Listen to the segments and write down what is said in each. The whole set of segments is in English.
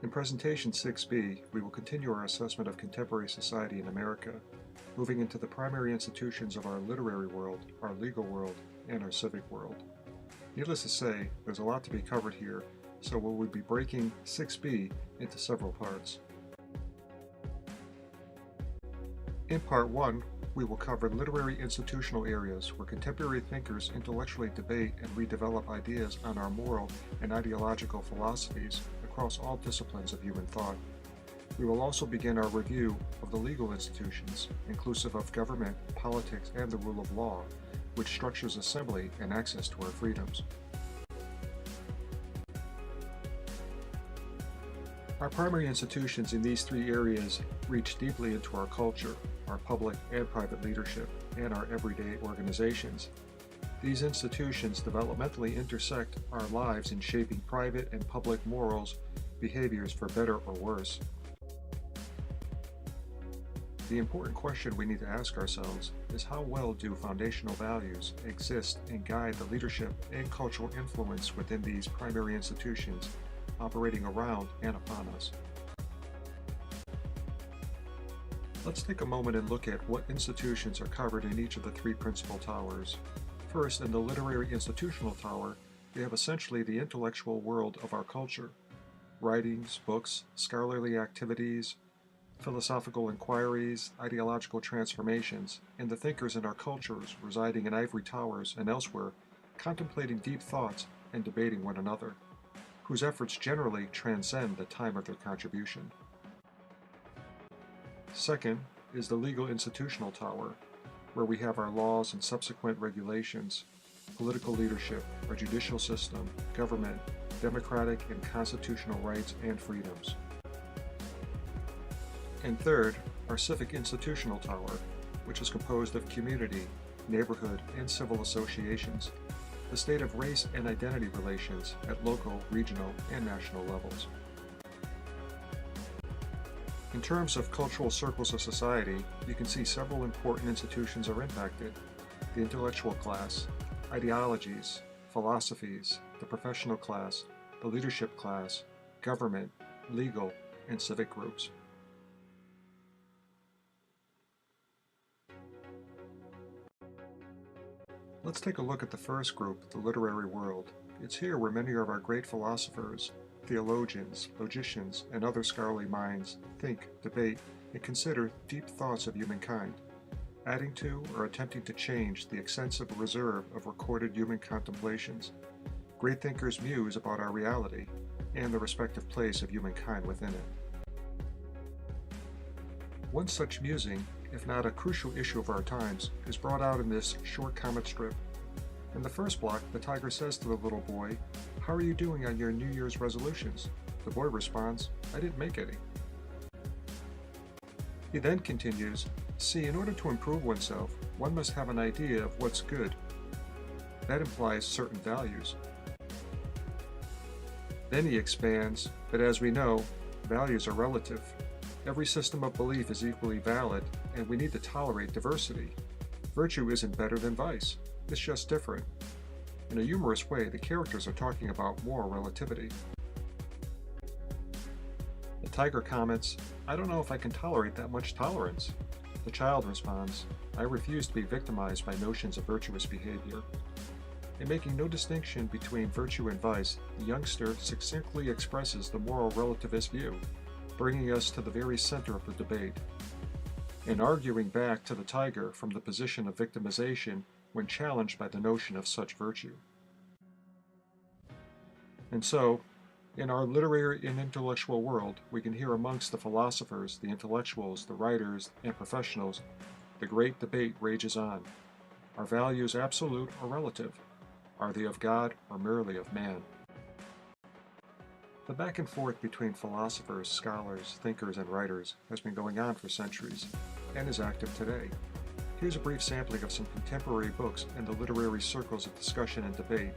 In Presentation 6B, we will continue our assessment of contemporary society in America, moving into the primary institutions of our literary world, our legal world, and our civic world. Needless to say, there's a lot to be covered here, so we will be breaking 6B into several parts. In Part 1, we will cover literary institutional areas where contemporary thinkers intellectually debate and redevelop ideas on our moral and ideological philosophies across all disciplines of human thought. We will also begin our review of the legal institutions, inclusive of government, politics, and the rule of law, which structures assembly and access to our freedoms. Our primary institutions in these three areas reach deeply into our culture, our public and private leadership, and our everyday organizations. These institutions developmentally intersect our lives in shaping private and public morals, behaviors for better or worse. The important question we need to ask ourselves is how well do foundational values exist and guide the leadership and cultural influence within these primary institutions operating around and upon us. Let's take a moment and look at what institutions are covered in each of the three principal towers. First, in the literary institutional tower, we have essentially the intellectual world of our culture. Writings, books, scholarly activities, philosophical inquiries, ideological transformations, and the thinkers in our cultures residing in ivory towers and elsewhere, contemplating deep thoughts and debating one another, whose efforts generally transcend the time of their contribution. Second is the legal institutional tower, where we have our laws and subsequent regulations, political leadership, our judicial system, government, democratic and constitutional rights and freedoms. And third, our civic institutional tower, which is composed of community, neighborhood, and civil associations, the state of race and identity relations at local, regional, and national levels. In terms of cultural circles of society, you can see several important institutions are impacted: the intellectual class, ideologies, philosophies, the professional class, the leadership class, government, legal, and civic groups. Let's take a look at the first group, the literary world. It's here where many of our great philosophers, theologians, logicians, and other scholarly minds think, debate, and consider deep thoughts of humankind, adding to or attempting to change the extensive reserve of recorded human contemplations. Great thinkers muse about our reality and the respective place of humankind within it. One such musing, if not a crucial issue of our times, is brought out in this short comic strip. In the first block, the tiger says to the little boy, "How are you doing on your New Year's resolutions?" The boy responds, "I didn't make any." He then continues, "See, in order to improve oneself, one must have an idea of what's good. That implies certain values." Then he expands, "But as we know, values are relative. Every system of belief is equally valid, and we need to tolerate diversity. Virtue isn't better than vice. It's just different." In a humorous way, the characters are talking about moral relativity. The tiger comments, "I don't know if I can tolerate that much tolerance." The child responds, "I refuse to be victimized by notions of virtuous behavior." In making no distinction between virtue and vice, the youngster succinctly expresses the moral relativist view, bringing us to the very center of the debate, and arguing back to the tiger from the position of victimization when challenged by the notion of such virtue. And so, in our literary and intellectual world, we can hear amongst the philosophers, the intellectuals, the writers, and professionals, the great debate rages on. Are values absolute or relative? Are they of God or merely of man? The back and forth between philosophers, scholars, thinkers, and writers has been going on for centuries, and is active today. Here's a brief sampling of some contemporary books in the literary circles of discussion and debate,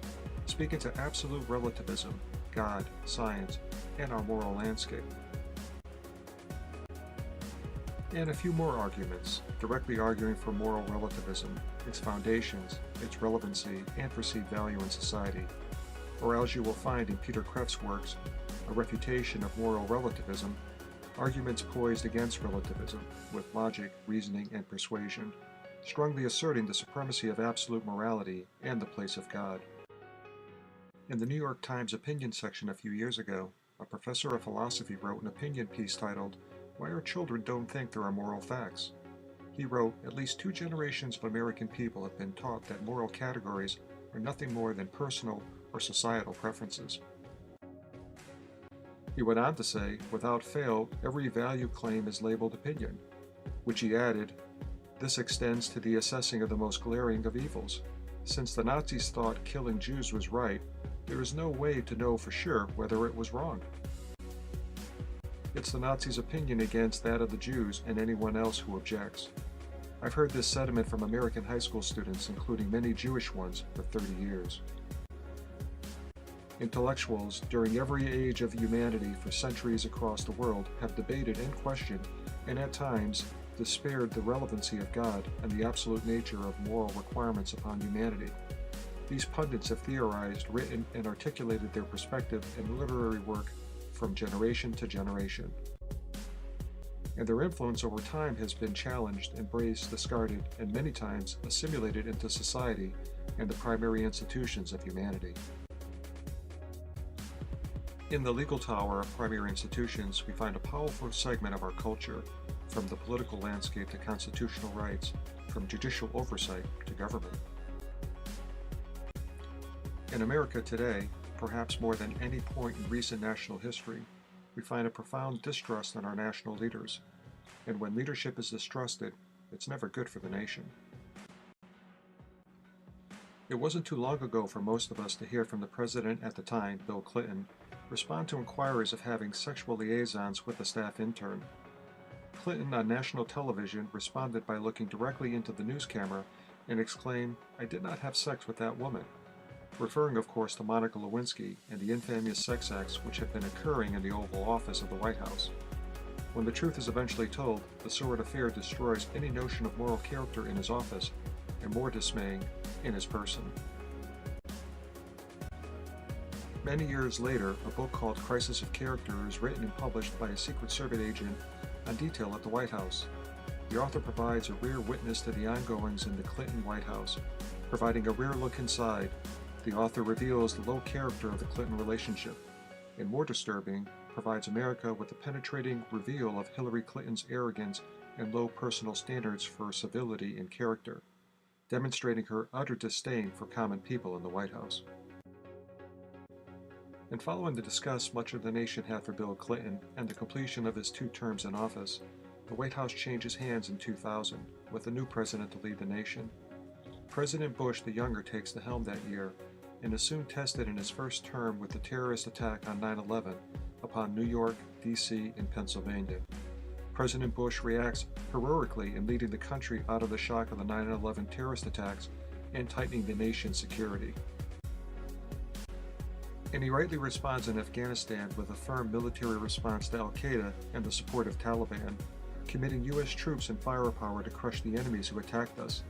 speaking to absolute relativism, God, science, and our moral landscape. And a few more arguments, directly arguing for moral relativism, its foundations, its relevancy, and perceived value in society. or as you will find in Peter Kreft's works, A Refutation of Moral Relativism, arguments poised against relativism, with logic, reasoning, and persuasion, strongly asserting the supremacy of absolute morality and the place of God. In the New York Times opinion section a few years ago, a professor of philosophy wrote an opinion piece titled, "Why Our Children Don't Think There Are Moral Facts." He wrote, "At least 2 generations of American people have been taught that moral categories are nothing more than personal or societal preferences." He went on to say, without fail, every value claim is labeled opinion, which he added, "This extends to the assessing of the most glaring of evils. Since the Nazis thought killing Jews was right, there is no way to know for sure whether it was wrong. It's the Nazis' opinion against that of the Jews and anyone else who objects." I've heard this sentiment from American high school students, including many Jewish ones, for 30 years. Intellectuals, during every age of humanity for centuries across the world, have debated and questioned, and at times despaired the relevancy of God and the absolute nature of moral requirements upon humanity. These pundits have theorized, written, and articulated their perspective in literary work from generation to generation. And their influence over time has been challenged, embraced, discarded, and many times assimilated into society and the primary institutions of humanity. In the legal tower of primary institutions, we find a powerful segment of our culture, from the political landscape to constitutional rights, from judicial oversight to government. In America today, perhaps more than any point in recent national history, we find a profound distrust in our national leaders. And when leadership is distrusted, it's never good for the nation. It wasn't too long ago for most of us to hear from the president at the time, Bill Clinton, respond to inquiries of having sexual liaisons with a staff intern. Clinton on national television responded by looking directly into the news camera and exclaimed, "I did not have sex with that woman," referring of course to Monica Lewinsky and the infamous sex acts which have been occurring in the Oval Office of the White House. When the truth is eventually told, the sordid affair destroys any notion of moral character in his office, and more dismaying, in his person. Many years later, a book called Crisis of Character is written and published by a Secret Service agent on detail at the White House. The author provides a rare witness to the ongoings in the Clinton White House. Providing a rare look inside, the author reveals the low character of the Clinton relationship, and more disturbing, provides America with a penetrating reveal of Hillary Clinton's arrogance and low personal standards for civility and character, demonstrating her utter disdain for common people in the White House. And following the disgust much of the nation had for Bill Clinton and the completion of his 2 terms in office, the White House changes hands in 2000, with a new president to lead the nation. President Bush the Younger takes the helm that year, and is soon tested in his first term with the terrorist attack on 9/11 upon New York, D.C., and Pennsylvania. President Bush reacts heroically in leading the country out of the shock of the 9/11 terrorist attacks and tightening the nation's security. And he rightly responds in Afghanistan with a firm military response to al-Qaeda and the support of Taliban, committing U.S. troops and firepower to crush the enemies who attacked us.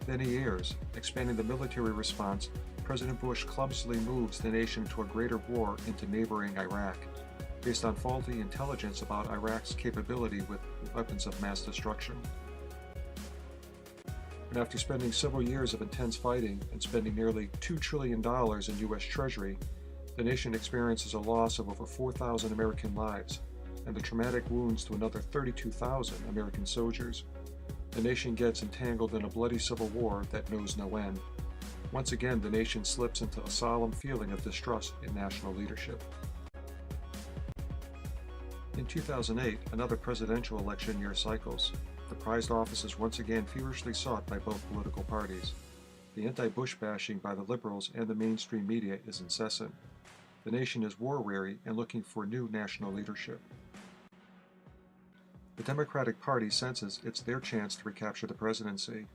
Then he errs, expanding the military response. President Bush clumsily moves the nation to a greater war into neighboring Iraq, based on faulty intelligence about Iraq's capability with weapons of mass destruction. And after spending several years of intense fighting and spending nearly $2 trillion in U.S. Treasury, the nation experiences a loss of over 4,000 American lives and the traumatic wounds to another 32,000 American soldiers. The nation gets entangled in a bloody civil war that knows no end. Once again, the nation slips into a solemn feeling of distrust in national leadership. In 2008, another presidential election year cycles. The prized office is once again feverishly sought by both political parties. The anti-Bush bashing by the liberals and the mainstream media is incessant. The nation is war-weary and looking for new national leadership. The Democratic Party senses it's their chance to recapture the presidency.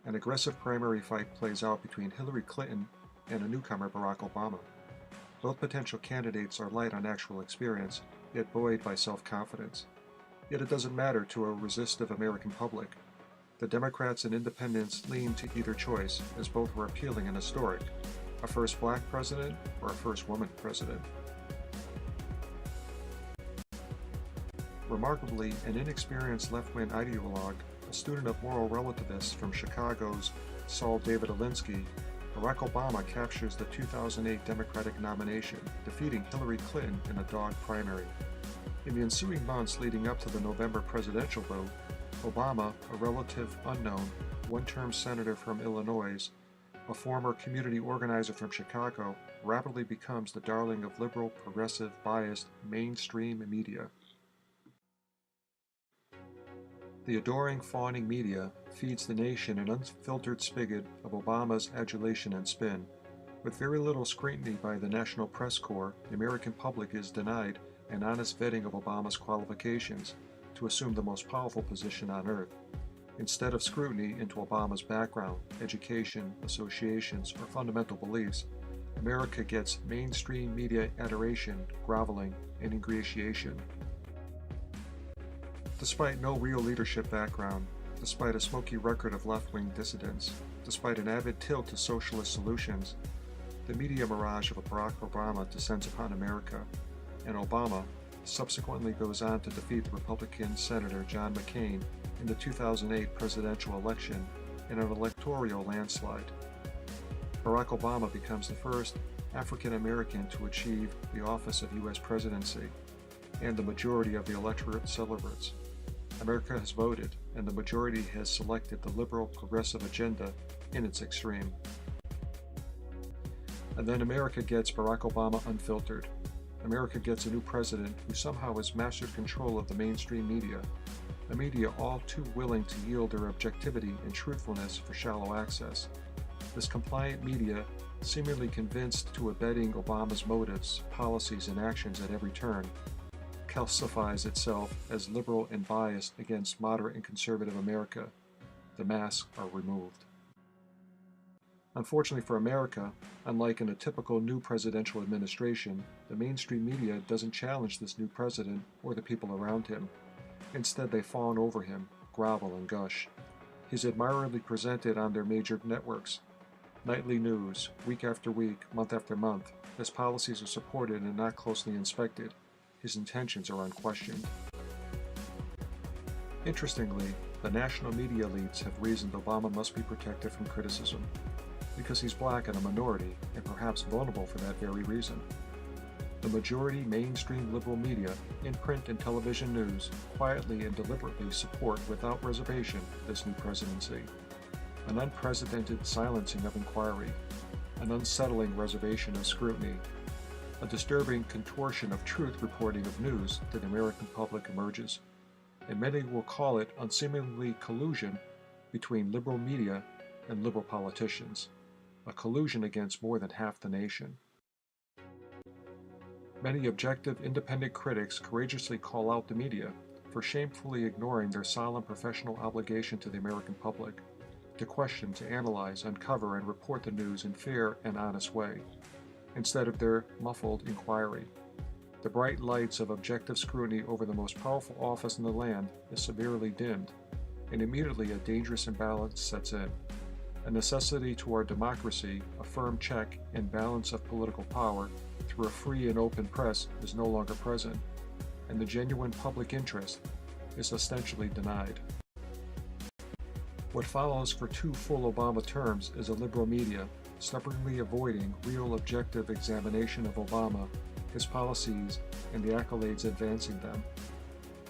An aggressive primary fight plays out between Hillary Clinton and a newcomer, Barack Obama. Both potential candidates are light on actual experience, yet buoyed by self-confidence. Yet it doesn't matter to a resistive American public. The Democrats and independents lean to either choice, as both were appealing and historic. A first black president or a first woman president? Remarkably, an inexperienced left-wing ideologue, a student of moral relativists from Chicago's Saul David Alinsky, Barack Obama captures the 2008 Democratic nomination, defeating Hillary Clinton in a dog primary. In the ensuing months leading up to the November presidential vote, Obama, a relative unknown, one-term senator from Illinois, a former community organizer from Chicago, rapidly becomes the darling of liberal, progressive, biased, mainstream media. The adoring, fawning media feeds the nation an unfiltered spigot of Obama's adulation and spin. With very little scrutiny by the National Press Corps, the American public is denied an honest vetting of Obama's qualifications to assume the most powerful position on earth. Instead of scrutiny into Obama's background, education, associations, or fundamental beliefs, America gets mainstream media adoration, groveling, and ingratiation. Despite no real leadership background, despite a smoky record of left-wing dissidents, despite an avid tilt to socialist solutions, the media mirage of Barack Obama descends upon America, and Obama subsequently goes on to defeat the Republican Senator John McCain in the 2008 presidential election in an electoral landslide. Barack Obama becomes the first African American to achieve the office of U.S. presidency, and the majority of the electorate celebrates. America has voted, and the majority has selected the liberal progressive agenda in its extreme. And then America gets Barack Obama unfiltered. America gets a new president who somehow has mastered control of the mainstream media, a media all too willing to yield their objectivity and truthfulness for shallow access. This compliant media, seemingly convinced to abetting Obama's motives, policies, and actions at every turn, calcifies itself as liberal and biased against moderate and conservative America. The masks are removed. Unfortunately for America, unlike in a typical new presidential administration, the mainstream media doesn't challenge this new president or the people around him. Instead, they fawn over him, grovel, and gush. He's admirably presented on their major networks. Nightly news, week after week, month after month. His policies are supported and not closely inspected. His intentions are unquestioned. Interestingly, the national media elites have reasoned Obama must be protected from criticism, because he's black and a minority, and perhaps vulnerable for that very reason. The majority mainstream liberal media, in print and television news, quietly and deliberately support without reservation this new presidency. An unprecedented silencing of inquiry, an unsettling reservation of scrutiny, a disturbing contortion of truth reporting of news to the American public emerges, and many will call it unseemly collusion between liberal media and liberal politicians, a collusion against more than half the nation. Many objective, independent critics courageously call out the media for shamefully ignoring their solemn professional obligation to the American public, to question, to analyze, uncover, and report the news in fair and honest way, instead of their muffled inquiry. The bright lights of objective scrutiny over the most powerful office in the land is severely dimmed, and immediately a dangerous imbalance sets in. A necessity to our democracy, a firm check and balance of political power through a free and open press is no longer present, and the genuine public interest is essentially denied. What follows for 2 full Obama terms is a liberal media stubbornly avoiding real objective examination of Obama, his policies, and the accolades advancing them.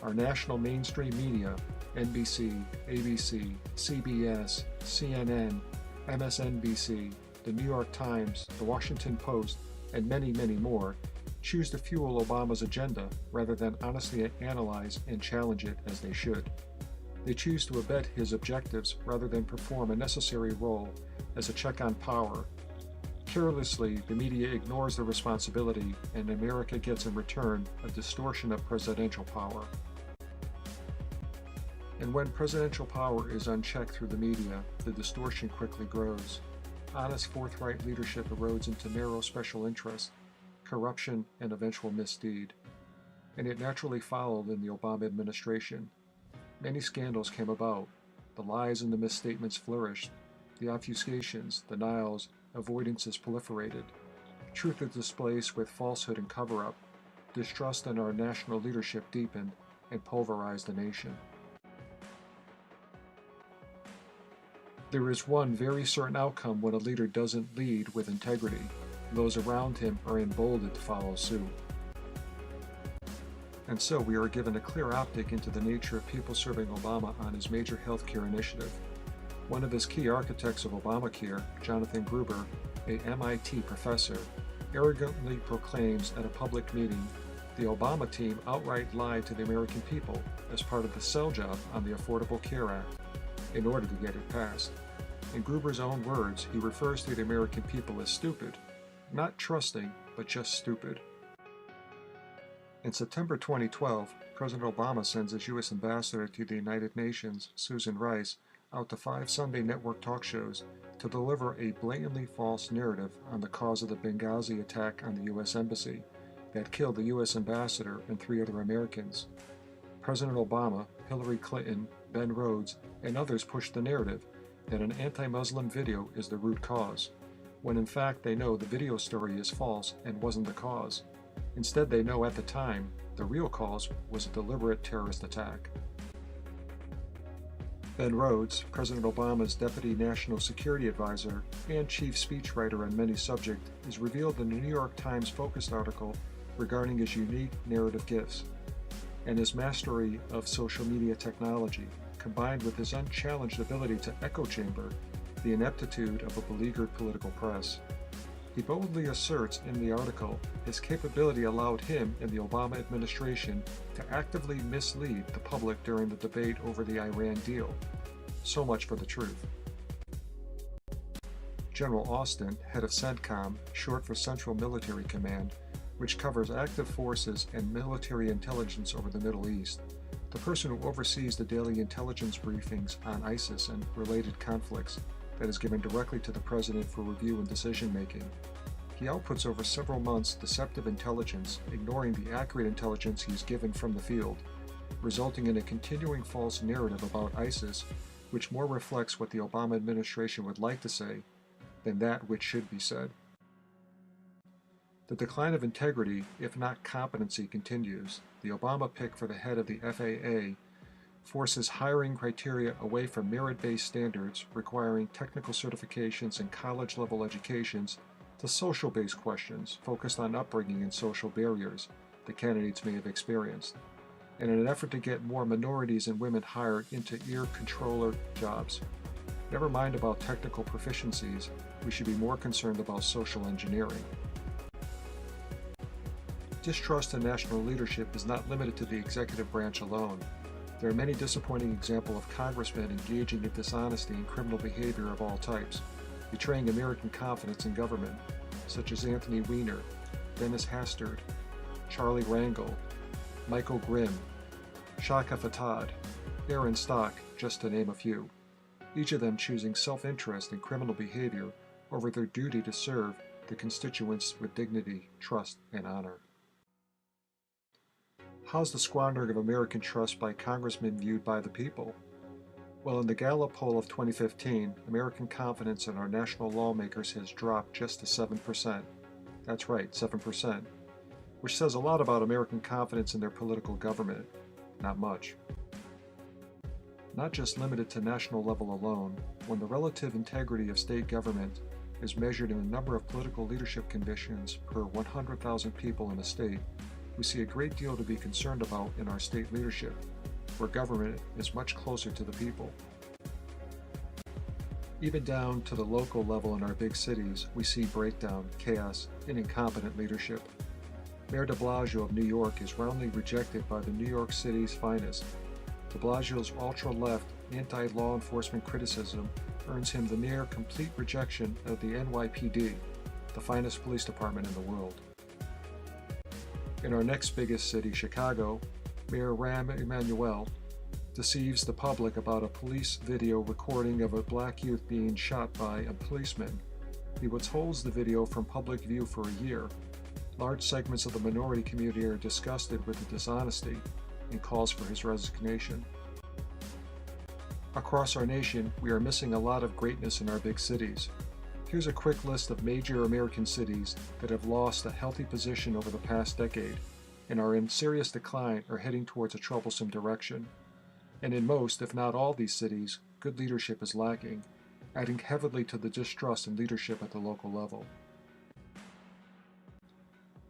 Our national mainstream media, NBC, ABC, CBS, CNN, MSNBC, the New York Times, the Washington Post, and many, many more, choose to fuel Obama's agenda rather than honestly analyze and challenge it as they should. They choose to abet his objectives rather than perform a necessary role as a check on power. Carelessly, the media ignores their responsibility, and America gets in return a distortion of presidential power. And when presidential power is unchecked through the media, the distortion quickly grows. Honest, forthright leadership erodes into narrow special interest, corruption, and eventual misdeed. And it naturally followed in the Obama administration. Many scandals came about. The lies and the misstatements flourished. The obfuscations, denials, avoidance is proliferated. Truth is displaced with falsehood and cover-up. Distrust in our national leadership deepened and pulverized the nation. There is one very certain outcome when a leader doesn't lead with integrity. Those around him are emboldened to follow suit. And so we are given a clear optic into the nature of people serving Obama on his major healthcare initiative. One of his key architects of Obamacare, Jonathan Gruber, a MIT professor, arrogantly proclaims at a public meeting the Obama team outright lied to the American people as part of the sell job on the Affordable Care Act in order to get it passed. In Gruber's own words, he refers to the American people as stupid, not trusting, but just stupid. In September 2012, President Obama sends his U.S. ambassador to the United Nations, Susan Rice, out to 5 Sunday network talk shows to deliver a blatantly false narrative on the cause of the Benghazi attack on the U.S. Embassy that killed the U.S. ambassador and 3 other Americans. President Obama, Hillary Clinton, Ben Rhodes, and others pushed the narrative that an anti-Muslim video is the root cause, when in fact they know the video story is false and wasn't the cause. Instead, they know at the time the real cause was a deliberate terrorist attack. Ben Rhodes, President Obama's Deputy National Security Advisor and chief speechwriter on many subjects, is revealed in a New York Times focused article regarding his unique narrative gifts and his mastery of social media technology, combined with his unchallenged ability to echo chamber the ineptitude of a beleaguered political press. He boldly asserts in the article his capability allowed him and the Obama administration to actively mislead the public during the debate over the Iran deal. So much for the truth. General Austin, head of CENTCOM, short for Central Military Command, which covers active forces and military intelligence over the Middle East, the person who oversees the daily intelligence briefings on ISIS and related conflicts, that is given directly to the President for review and decision-making. He outputs over several months deceptive intelligence, ignoring the accurate intelligence he is given from the field, resulting in a continuing false narrative about ISIS, which more reflects what the Obama administration would like to say than that which should be said. The decline of integrity, if not competency, continues. The Obama pick for the head of the FAA forces hiring criteria away from merit-based standards requiring technical certifications and college-level educations to social-based questions focused on upbringing and social barriers the candidates may have experienced, and in an effort to get more minorities and women hired into ear controller jobs. Never mind about technical proficiencies, we should be more concerned about social engineering. Distrust in national leadership is not limited to the executive branch alone. There are many disappointing examples of congressmen engaging in dishonesty and criminal behavior of all types, betraying American confidence in government, such as Anthony Weiner, Dennis Hastert, Charlie Rangel, Michael Grimm, Shaka Fattah, Aaron Stock, just to name a few, each of them choosing self-interest and criminal behavior over their duty to serve the constituents with dignity, trust, and honor. How's the squandering of American trust by congressmen viewed by the people? Well, in the Gallup poll of 2015, American confidence in our national lawmakers has dropped just to 7%. That's right, 7%, which says a lot about American confidence in their political government. Not much. Not just limited to national level alone, when the relative integrity of state government is measured in the number of political leadership conditions per 100,000 people in a state, we see a great deal to be concerned about in our state leadership, where government is much closer to the people. Even down to the local level in our big cities, we see breakdown, chaos, and incompetent leadership. Mayor de Blasio of New York is roundly rejected by the New York City's finest. De Blasio's ultra-left, anti-law enforcement criticism earns him the near complete rejection of the NYPD, the finest police department in the world. In our next biggest city, Chicago, Mayor Rahm Emanuel deceives the public about a police video recording of a black youth being shot by a policeman. He withholds the video from public view for a year. Large segments of the minority community are disgusted with the dishonesty and calls for his resignation. Across our nation, we are missing a lot of greatness in our big cities. Here's a quick list of major American cities that have lost a healthy position over the past decade and are in serious decline or heading towards a troublesome direction. And in most, if not all these cities, good leadership is lacking, adding heavily to the distrust in leadership at the local level.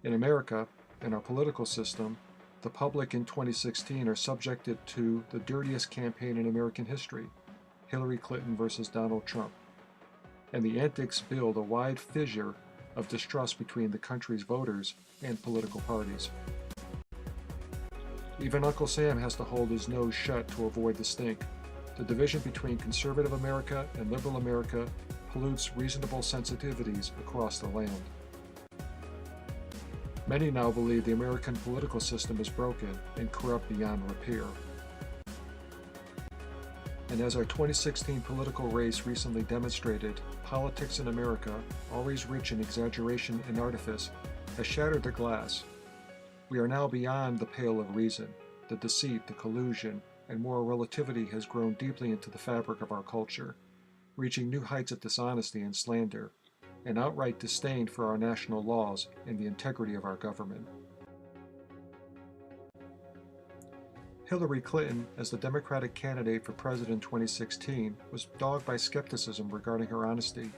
In America, in our political system, the public in 2016 are subjected to the dirtiest campaign in American history, Hillary Clinton versus Donald Trump. And the antics build a wide fissure of distrust between the country's voters and political parties. Even Uncle Sam has to hold his nose shut to avoid the stink. The division between conservative America and liberal America pollutes reasonable sensitivities across the land. Many now believe the American political system is broken and corrupt beyond repair. And as our 2016 political race recently demonstrated, politics in America, always rich in exaggeration and artifice, has shattered the glass. We are now beyond the pale of reason. The deceit, the collusion, and moral relativity has grown deeply into the fabric of our culture, reaching new heights of dishonesty and slander, and outright disdain for our national laws and the integrity of our government. Hillary Clinton, as the Democratic candidate for president in 2016, was dogged by skepticism regarding her honesty,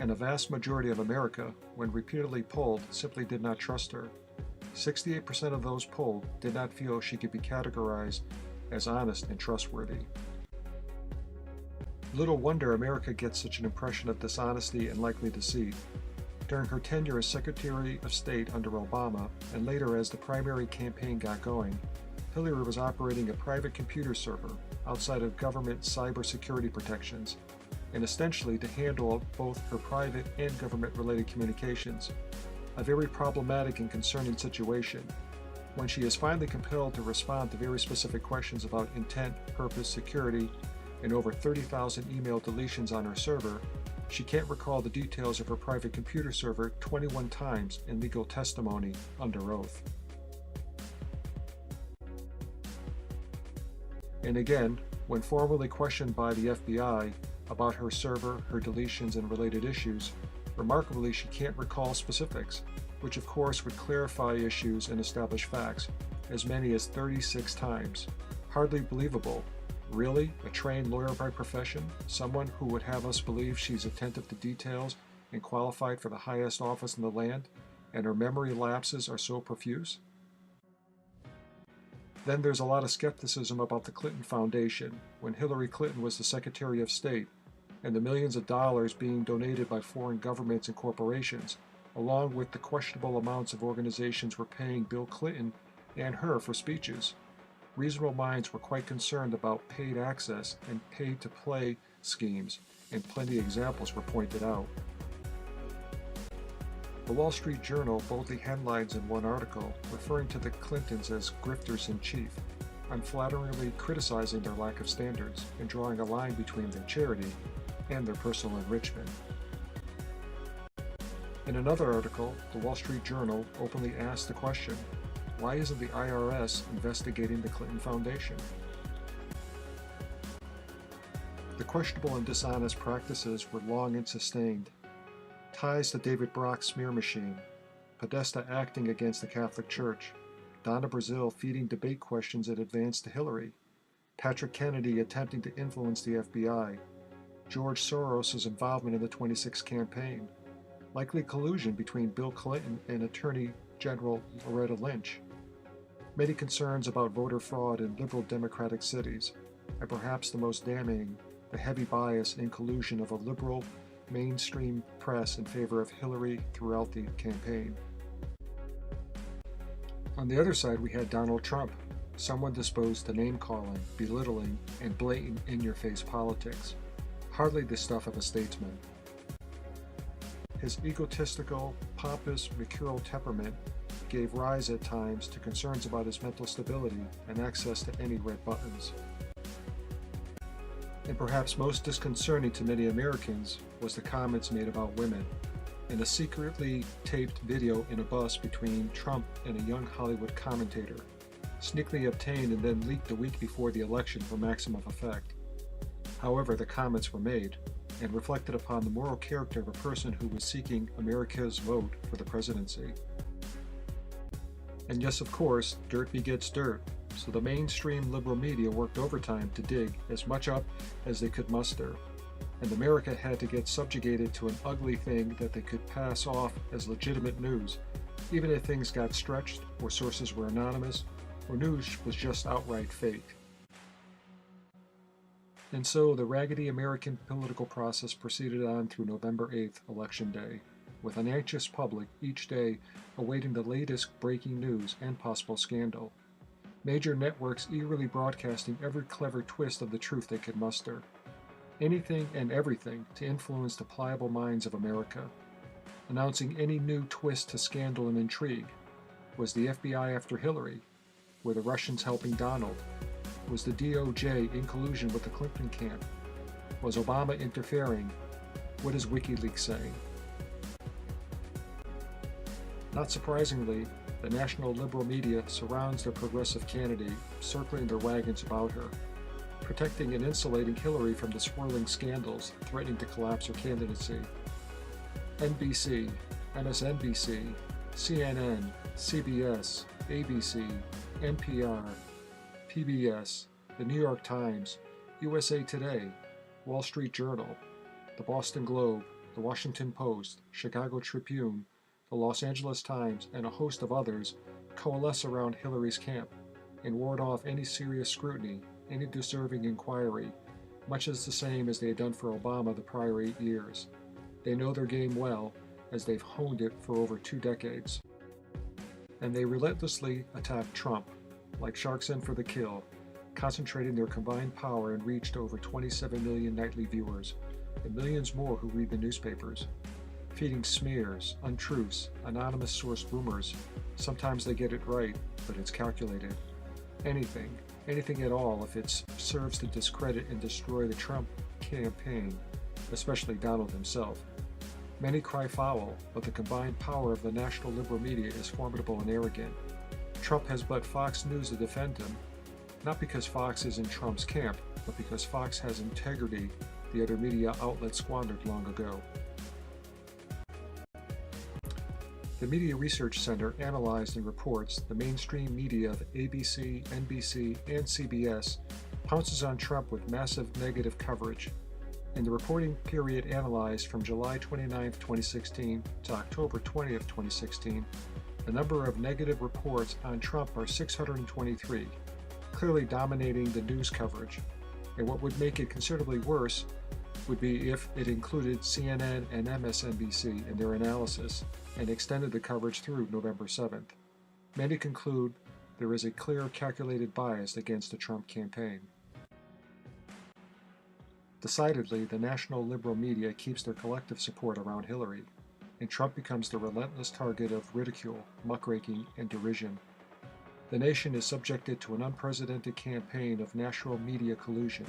and a vast majority of America, when repeatedly polled, simply did not trust her. 68% of those polled did not feel she could be categorized as honest and trustworthy. Little wonder America gets such an impression of dishonesty and likely deceit. During her tenure as Secretary of State under Obama, and later as the primary campaign got going, Hillary was operating a private computer server outside of government cybersecurity protections, and essentially to handle both her private and government-related communications. A very problematic and concerning situation. When she is finally compelled to respond to very specific questions about intent, purpose, security, and over 30,000 email deletions on her server, she can't recall the details of her private computer server 21 times in legal testimony under oath. And again, when formally questioned by the FBI about her server, her deletions, and related issues, remarkably, she can't recall specifics, which of course would clarify issues and establish facts, as many as 36 times. Hardly believable. Really? A trained lawyer by profession? Someone who would have us believe she's attentive to details and qualified for the highest office in the land, and her memory lapses are so profuse? Then there's a lot of skepticism about the Clinton Foundation, when Hillary Clinton was the Secretary of State, and the millions of dollars being donated by foreign governments and corporations, along with the questionable amounts of organizations were paying Bill Clinton and her for speeches. Reasonable minds were quite concerned about paid access and paid-to-play schemes, and plenty of examples were pointed out. The Wall Street Journal boldly headlines in one article, referring to the Clintons as grifters-in-chief, unflatteringly criticizing their lack of standards and drawing a line between their charity and their personal enrichment. In another article, the Wall Street Journal openly asked the question, why isn't the IRS investigating the Clinton Foundation? The questionable and dishonest practices were long and sustained. Ties to David Brock's smear machine, Podesta acting against the Catholic Church, Donna Brazile feeding debate questions in advance to Hillary, Patrick Kennedy attempting to influence the FBI, George Soros' involvement in the 26 campaign, likely collusion between Bill Clinton and Attorney General Loretta Lynch, many concerns about voter fraud in liberal Democratic cities, and perhaps the most damning, the heavy bias and collusion of a liberal mainstream press in favor of Hillary throughout the campaign. On the other side, we had Donald Trump, someone disposed to name-calling, belittling, and blatant in-your-face politics. Hardly the stuff of a statesman. His egotistical, pompous, mercurial temperament gave rise at times to concerns about his mental stability and access to any red buttons. And perhaps most disconcerting to many Americans was the comments made about women, in a secretly taped video in a bus between Trump and a young Hollywood commentator, sneakily obtained and then leaked the week before the election for maximum effect. However, the comments were made. and reflected upon the moral character of a person who was seeking America's vote for the presidency. And yes, of course, dirt begets dirt, so the mainstream liberal media worked overtime to dig as much up as they could muster, and America had to get subjugated to an ugly thing that they could pass off as legitimate news, even if things got stretched, or sources were anonymous, or news was just outright fake. And so the raggedy American political process proceeded on through November 8th, Election Day, with an anxious public each day awaiting the latest breaking news and possible scandal. Major networks eagerly broadcasting every clever twist of the truth they could muster. Anything and everything to influence the pliable minds of America. Announcing any new twist to scandal and intrigue. Was the FBI after Hillary? Were the Russians helping Donald? Was the DOJ in collusion with the Clinton camp? Was Obama interfering? What is WikiLeaks saying? Not surprisingly, the national liberal media surrounds their progressive candidate, circling their wagons about her, protecting and insulating Hillary from the swirling scandals threatening to collapse her candidacy. NBC, MSNBC, CNN, CBS, ABC, NPR, PBS, The New York Times, USA Today, Wall Street Journal, The Boston Globe, The Washington Post, Chicago Tribune, The Los Angeles Times, and a host of others coalesce around Hillary's camp and ward off any serious scrutiny, any deserving inquiry, much as the same as they had done for Obama the prior 8 years. They know their game well, as they've honed it for over 2 decades. And they relentlessly attack Trump, like sharks in for the kill, concentrating their combined power and reach to over 27 million nightly viewers, and millions more who read the newspapers. Feeding smears, untruths, anonymous source rumors. Sometimes they get it right, but it's calculated. Anything at all if it serves to discredit and destroy the Trump campaign, especially Donald himself. Many cry foul, but the combined power of the national liberal media is formidable and arrogant. Trump has but Fox News to defend him, not because Fox is in Trump's camp, but because Fox has integrity the other media outlets squandered long ago. The Media Research Center analyzed and reports the mainstream media of ABC, NBC, and CBS pounces on Trump with massive negative coverage. In the reporting period analyzed from July 29, 2016 to October 20, 2016, the number of negative reports on Trump are 623, clearly dominating the news coverage. And what would make it considerably worse would be if it included CNN and MSNBC in their analysis and extended the coverage through November 7th. Many conclude there is a clear calculated bias against the Trump campaign. Decidedly, the national liberal media keeps their collective support around Hillary, and Trump becomes the relentless target of ridicule, muckraking, and derision. The nation is subjected to an unprecedented campaign of national media collusion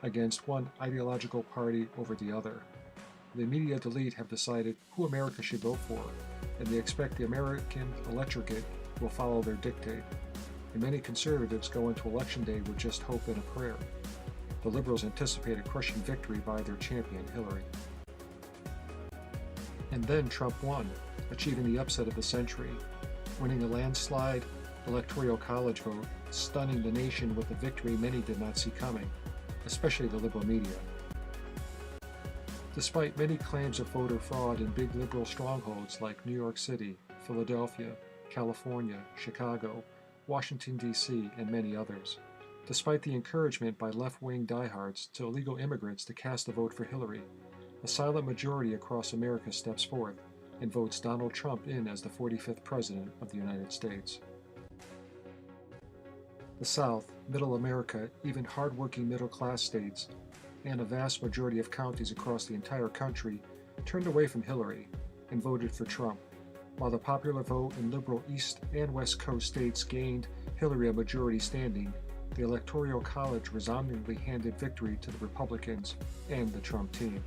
against one ideological party over the other. The media elite have decided who America should vote for, and they expect the American electorate will follow their dictate. And many conservatives go into Election Day with just hope and a prayer. The liberals anticipate a crushing victory by their champion, Hillary. And then Trump won, achieving the upset of the century, winning a landslide electoral college vote, stunning the nation with a victory many did not see coming, especially the liberal media. Despite many claims of voter fraud in big liberal strongholds like New York City, Philadelphia, California, Chicago, Washington, D.C., and many others. Despite the encouragement by left-wing diehards to illegal immigrants to cast a vote for Hillary, a silent majority across America steps forth and votes Donald Trump in as the 45th President of the United States. The South, Middle America, even hard-working middle-class states, and a vast majority of counties across the entire country turned away from Hillary and voted for Trump, while the popular vote in liberal East and West Coast states gained Hillary a majority standing. The Electoral College resoundingly handed victory to the Republicans and the Trump team.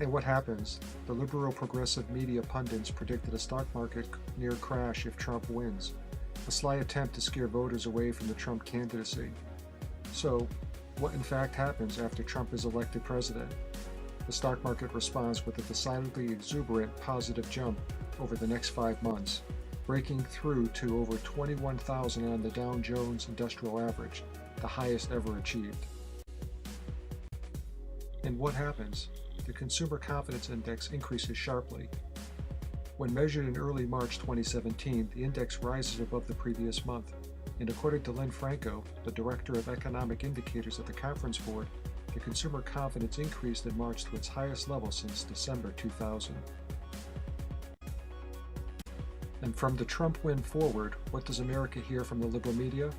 And what happens? The liberal progressive media pundits predicted a stock market near crash if Trump wins, a sly attempt to scare voters away from the Trump candidacy. So, what in fact happens after Trump is elected president. The stock market responds with a decidedly exuberant positive jump over the next 5 months, breaking through to over 21,000 on the Dow Jones Industrial Average, the highest ever achieved. And what happens? The Consumer Confidence Index increases sharply. When measured in early March 2017, the index rises above the previous month, and according to Lynn Franco, the Director of Economic Indicators at the Conference Board, the consumer confidence increased in March to its highest level since December 2000. And from the Trump win forward, what does America hear from the liberal media?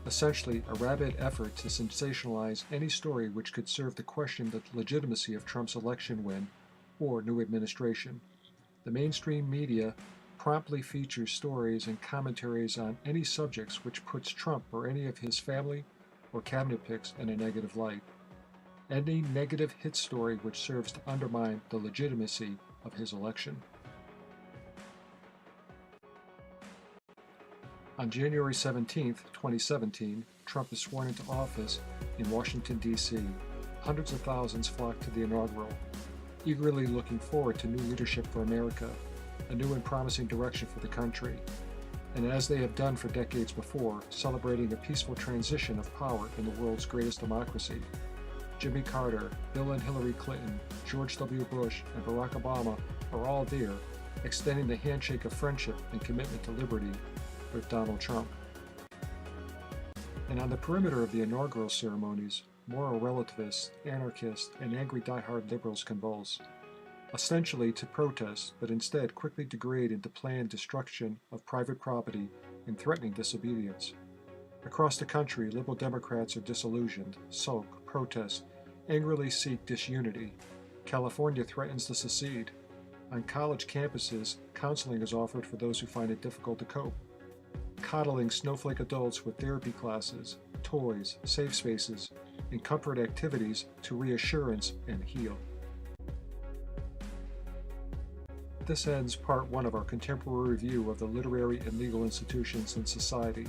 Essentially, a rabid effort to sensationalize any story which could serve to question the legitimacy of Trump's election win or new administration. The mainstream media promptly features stories and commentaries on any subjects which puts Trump or any of his family or cabinet picks in a negative light. Any negative hit story which serves to undermine the legitimacy of his election. On January 17, 2017, Trump is sworn into office in Washington, D.C. Hundreds of thousands flocked to the inaugural, eagerly looking forward to new leadership for America, a new and promising direction for the country, and as they have done for decades before, celebrating a peaceful transition of power in the world's greatest democracy. Jimmy Carter, Bill and Hillary Clinton, George W. Bush, and Barack Obama are all there, extending the handshake of friendship and commitment to liberty with Donald Trump. And on the perimeter of the inaugural ceremonies, moral relativists, anarchists, and angry die-hard liberals convulse, ostensibly to protest, but instead quickly degrade into planned destruction of private property and threatening disobedience. Across the country, liberal Democrats are disillusioned, sulk, protest, angrily seek disunity. California threatens to secede. On college campuses, counseling is offered for those who find it difficult to cope. Coddling snowflake adults with therapy classes, toys, safe spaces, and comfort activities to reassurance and heal. This ends part 1 of our contemporary review of the literary and legal institutions in society.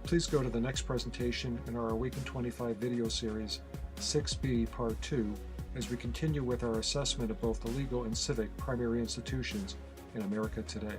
Please go to the next presentation in our Awaken 25 video series, 6B Part 2, as we continue with our assessment of both the legal and civic primary institutions in America today.